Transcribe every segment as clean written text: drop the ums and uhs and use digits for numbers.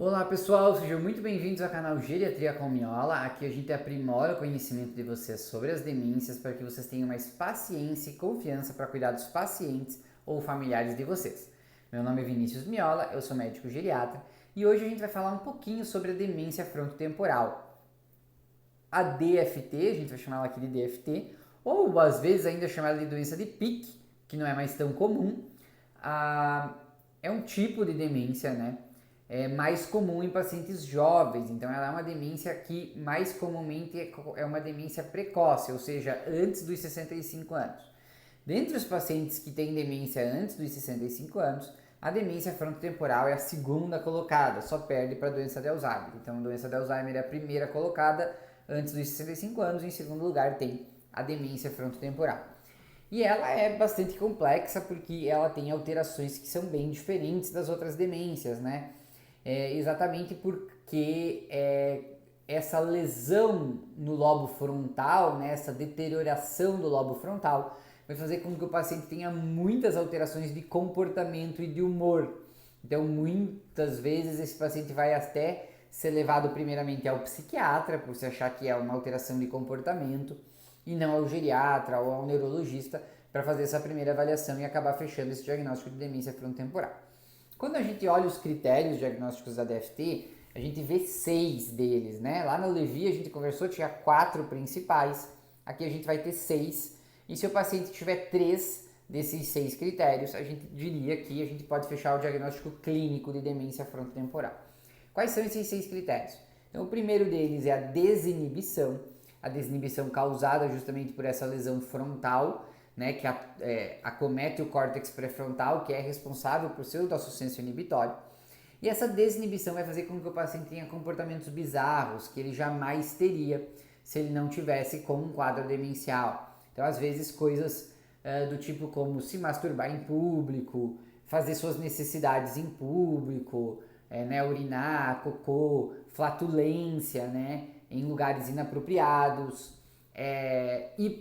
Olá pessoal, sejam muito bem-vindos ao canal Geriatria com Miola. Aqui a gente aprimora o conhecimento de vocês sobre as demências para que vocês tenham mais paciência e confiança para cuidar dos pacientes ou familiares de vocês. Meu nome é Vinícius Miola, eu sou médico geriatra e hoje a gente vai falar um pouquinho sobre a demência frontotemporal. A DFT, a gente vai chamar ela aqui de DFT, ou às vezes ainda chamada de doença de Pick, que não é mais tão comum. É um tipo de demência, né? É mais comum em pacientes jovens, então ela é uma demência que mais comumente é uma demência precoce, ou seja, antes dos 65 anos. Dentre os pacientes que têm demência antes dos 65 anos, a demência frontotemporal é a segunda colocada, só perde para a doença de Alzheimer. Então, a doença de Alzheimer é a primeira colocada antes dos 65 anos, em segundo lugar tem a demência frontotemporal. E ela é bastante complexa porque ela tem alterações que são bem diferentes das outras demências, né? Exatamente porque essa lesão no lobo frontal, né, essa deterioração do lobo frontal, vai fazer com que o paciente tenha muitas alterações de comportamento e de humor. Então, muitas vezes esse paciente vai até ser levado primeiramente ao psiquiatra, por se achar que é uma alteração de comportamento, e não ao geriatra ou ao neurologista, para fazer essa primeira avaliação e acabar fechando esse diagnóstico de demência frontotemporal. Quando a gente olha os critérios diagnósticos da DFT, a gente vê 6 deles, né? Lá no Levi a gente conversou, tinha 4 principais, aqui a gente vai ter 6, e se o paciente tiver 3 desses 6 critérios, a gente diria que a gente pode fechar o diagnóstico clínico de demência frontotemporal. Quais são esses 6 critérios? Então, o primeiro deles é a desinibição causada justamente por essa lesão frontal, né, que acomete o córtex pré-frontal, que é responsável por seu nosso senso inibitório. E essa desinibição vai fazer com que o paciente tenha comportamentos bizarros que ele jamais teria se ele não tivesse com um quadro demencial. Então, às vezes, coisas do tipo como se masturbar em público, fazer suas necessidades em público, né, urinar, cocô, flatulência, né, em lugares inapropriados,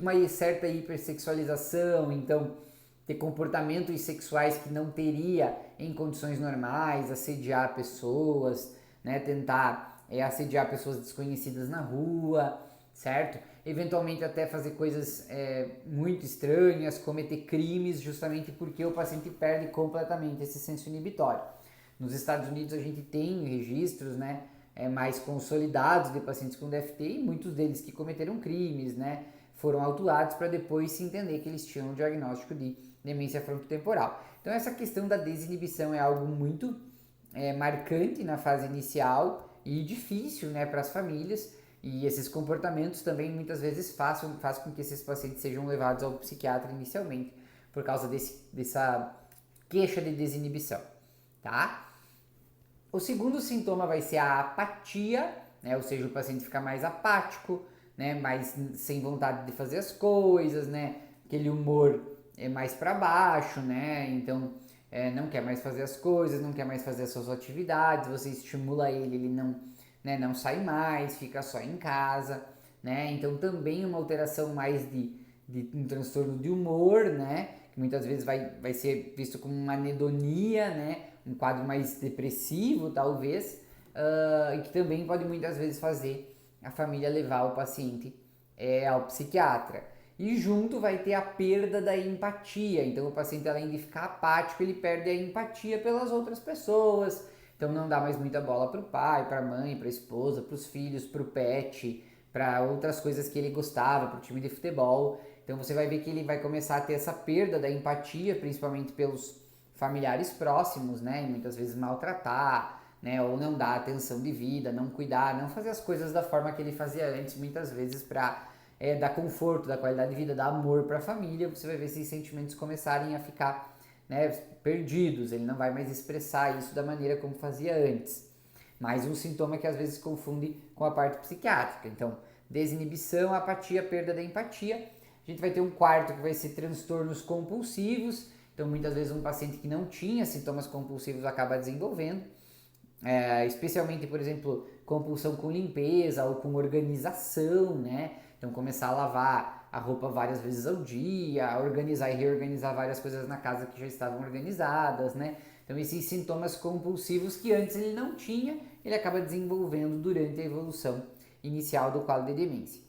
uma certa hipersexualização, então ter comportamentos sexuais que não teria em condições normais, assediar pessoas, né, tentar assediar pessoas desconhecidas na rua, certo? Eventualmente até fazer coisas muito estranhas, cometer crimes, justamente porque o paciente perde completamente esse senso inibitório. Nos Estados Unidos a gente tem registros, né, mais consolidados de pacientes com DFT e muitos deles que cometeram crimes, né, foram autuados para depois se entender que eles tinham um diagnóstico de demência frontotemporal. Então essa questão da desinibição é algo muito marcante na fase inicial e difícil, né, para as famílias, e esses comportamentos também muitas vezes fazem com que esses pacientes sejam levados ao psiquiatra inicialmente por causa dessa queixa de desinibição, tá? O segundo sintoma vai ser a apatia, né? Ou seja, o paciente fica mais apático, né? Mais sem vontade de fazer as coisas, né? Aquele humor é mais para baixo, né? Então não quer mais fazer as coisas, não quer mais fazer as suas atividades, você estimula ele não, né, não sai mais, fica só em casa, né? Então também uma alteração mais de um transtorno de humor, né? Que muitas vezes vai ser visto como uma anedonia, né? Um quadro mais depressivo, talvez, e que também pode muitas vezes fazer a família levar o paciente ao psiquiatra. E junto vai ter a perda da empatia. Então o paciente, além de ficar apático, ele perde a empatia pelas outras pessoas. Então não dá mais muita bola para o pai, para a mãe, para a esposa, para os filhos, para o pet, para outras coisas que ele gostava, para o time de futebol. Então você vai ver que ele vai começar a ter essa perda da empatia, principalmente pelos familiares próximos, né? E muitas vezes maltratar, né? Ou não dar atenção de vida, não cuidar, não fazer as coisas da forma que ele fazia antes, muitas vezes para dar conforto, dar qualidade de vida, dar amor para a família. Você vai ver esses sentimentos começarem a ficar, né, perdidos. Ele não vai mais expressar isso da maneira como fazia antes. Mais um sintoma que às vezes confunde com a parte psiquiátrica. Então, desinibição, apatia, perda da empatia. A gente vai ter um quarto que vai ser transtornos compulsivos. Então, muitas vezes um paciente que não tinha sintomas compulsivos acaba desenvolvendo, especialmente, por exemplo, compulsão com limpeza ou com organização, né? Então, começar a lavar a roupa várias vezes ao dia, organizar e reorganizar várias coisas na casa que já estavam organizadas, né? Então esses sintomas compulsivos que antes ele não tinha, ele acaba desenvolvendo durante a evolução inicial do quadro de demência.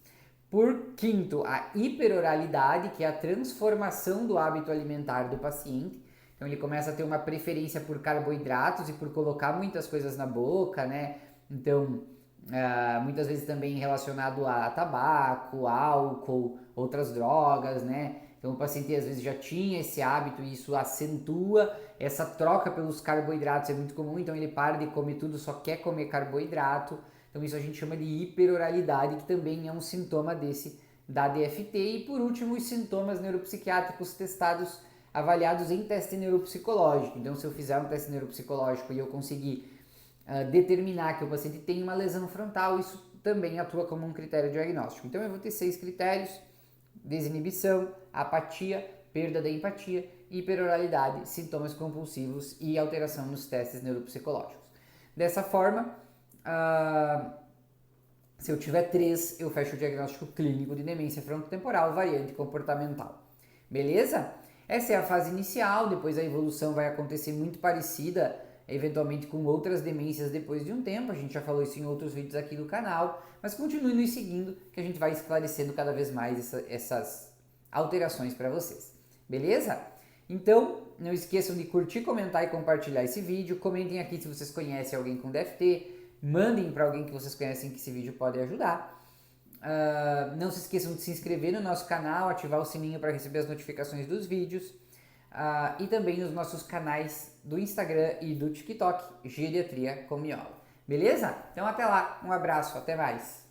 Por quinto, a hiperoralidade, que é a transformação do hábito alimentar do paciente. Então ele começa a ter uma preferência por carboidratos e por colocar muitas coisas na boca, né? Então, muitas vezes também relacionado a tabaco, álcool, outras drogas, né? Então o paciente às vezes já tinha esse hábito e isso acentua essa troca pelos carboidratos, é muito comum, então ele para de comer tudo, só quer comer carboidrato. Então isso a gente chama de hiperoralidade, que também é um sintoma desse da DFT. E por último, os sintomas neuropsiquiátricos testados, avaliados em teste neuropsicológico. Então se eu fizer um teste neuropsicológico e eu conseguir determinar que o paciente tem uma lesão frontal, isso também atua como um critério diagnóstico. Então eu vou ter 6 critérios: desinibição, apatia, perda da empatia, hiperoralidade, sintomas compulsivos e alteração nos testes neuropsicológicos. Dessa forma, se eu tiver 3, eu fecho o diagnóstico clínico de demência frontotemporal variante comportamental. Beleza? Essa é a fase inicial, depois a evolução vai acontecer muito parecida, eventualmente com outras demências depois de um tempo. A gente já falou isso em outros vídeos aqui do canal, mas continue nos seguindo que a gente vai esclarecendo cada vez mais essas alterações para vocês. Beleza? Então, não esqueçam de curtir, comentar e compartilhar esse vídeo. Comentem aqui se vocês conhecem alguém com DFT. Mandem para alguém que vocês conhecem que esse vídeo pode ajudar. Não se esqueçam de se inscrever no nosso canal, ativar o sininho para receber as notificações dos vídeos. E também nos nossos canais do Instagram e do TikTok, Geriatria com Miola. Beleza? Então até lá, um abraço, até mais!